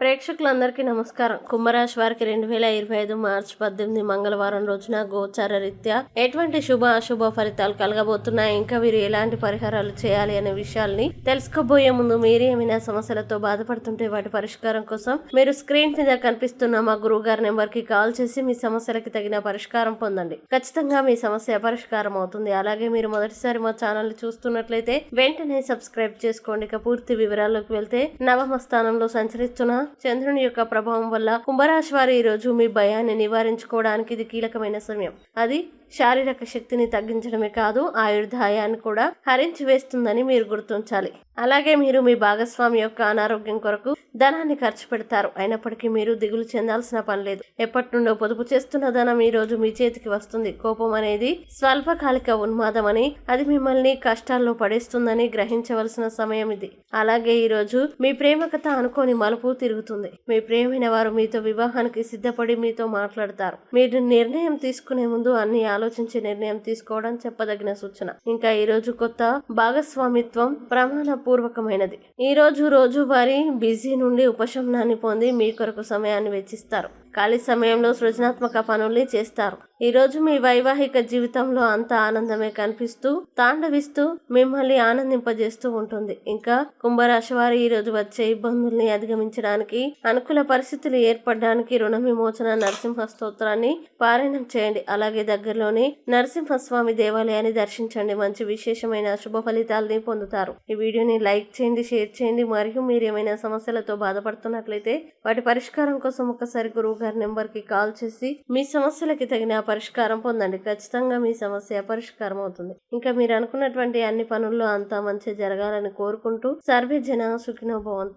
ప్రేక్షకులందరికీ నమస్కారం. కుంభరాశి వారికి 2025 మార్చి 18 మంగళవారం రోజున గోచార రీత్యా ఎటువంటి శుభ అశుభ ఫలితాలు కలగబోతున్నాయి, ఇంకా వీరు ఎలాంటి పరిహారాలు చేయాలి అనే విషయాల్ని తెలుసుకోబోయే ముందు మీరు ఏమైనా సమస్యలతో బాధపడుతుంటే వాటి పరిష్కారం కోసం మీరు స్క్రీన్ మీద కనిపిస్తున్న మా గురువు గారి నెంబర్ కి కాల్ చేసి మీ సమస్యలకి తగిన పరిష్కారం పొందండి. ఖచ్చితంగా మీ సమస్య పరిష్కారం అవుతుంది. అలాగే మీరు మొదటిసారి మా ఛానల్ ని చూస్తున్నట్లయితే వెంటనే సబ్స్క్రైబ్ చేసుకోండి. ఇక పూర్తి వివరాల్లోకి వెళ్తే నవమ స్థానంలో సంచరిస్తున్న చంద్రుని యొక్క ప్రభావం వల్ల కుంభరాశి వారు ఈ రోజు మీ భయాన్ని నివారించుకోవడానికి ఇది కీలకమైన సమయం. అది శారీరక శక్తిని తగ్గించడమే కాదు, ఆయుర్దాయాన్ని కూడా హరించి వేస్తుందని మీరు గుర్తించాలి. అలాగే మీరు మీ భాగస్వామి యొక్క అనారోగ్యం కొరకు ధనాన్ని ఖర్చు పెడతారు. అయినప్పటికీ మీరు దిగులు చెందాల్సిన పని లేదు. ఎప్పటి నుండో పొదుపు చేస్తున్న ధనం ఈ రోజు మీ చేతికి వస్తుంది. కోపం అనేది స్వల్పకాలిక ఉన్మాదం అని, అది మిమ్మల్ని కష్టాల్లో పడేస్తుందని గ్రహించవలసిన సమయం ఇది. అలాగే ఈ రోజు మీ ప్రేమ కథ అనుకోని మలుపు తిరుగుతుంది. మీ ప్రేమైన వారు మీతో వివాహానికి సిద్ధపడి మీతో మాట్లాడతారు. మీరు నిర్ణయం తీసుకునే ముందు అన్ని ఆలోచించి నిర్ణయం తీసుకోవడం చెప్పదగిన సూచన. ఇంకా ఈ రోజు కొత్త భాగస్వామిత్వం ప్రమాణపూర్వకమైనది. ఈ రోజు వారి బిజీ నుండి ఉపశమనాన్ని పొంది మీ కొరకు సమయాన్ని వెచ్చిస్తారు. ఖాళీ సమయంలో సృజనాత్మక పనుల్ని చేస్తారు. ఈ రోజు మీ వైవాహిక జీవితంలో అంతా ఆనందమే కనిపిస్తూ తాండవిస్తూ మిమ్మల్ని ఆనందింపజేస్తూ ఉంటుంది. ఇంకా కుంభరాశి వారు ఈ రోజు వచ్చే ఇబ్బందుల్ని అధిగమించడానికి, అనుకూల పరిస్థితులు ఏర్పడడానికి రుణ విమోచన నరసింహ స్తోత్రాన్ని పారాయణం చేయండి. అలాగే దగ్గరలోని నరసింహస్వామి దేవాలయాన్ని దర్శించండి. మంచి విశేషమైన శుభ ఫలితాలని పొందుతారు. ఈ వీడియోని లైక్ చేయండి, షేర్ చేయండి. మరియు మీరు ఏమైనా సమస్యలతో బాధపడుతున్నట్లయితే వాటి పరిష్కారం కోసం ఒకసారి గురువు గారి నెంబర్ కి కాల్ చేసి మీ సమస్యలకి తగిన పరిష్కారం పొందండి. ఖచ్చితంగా మీ సమస్య పరిష్కారం అవుతుంది. ఇంకా మీరు అనుకున్నటువంటి అన్ని పనుల్లో అంతా మంచి జరగాలని కోరుకుంటూ సర్వే జన సుఖినో భవంతు.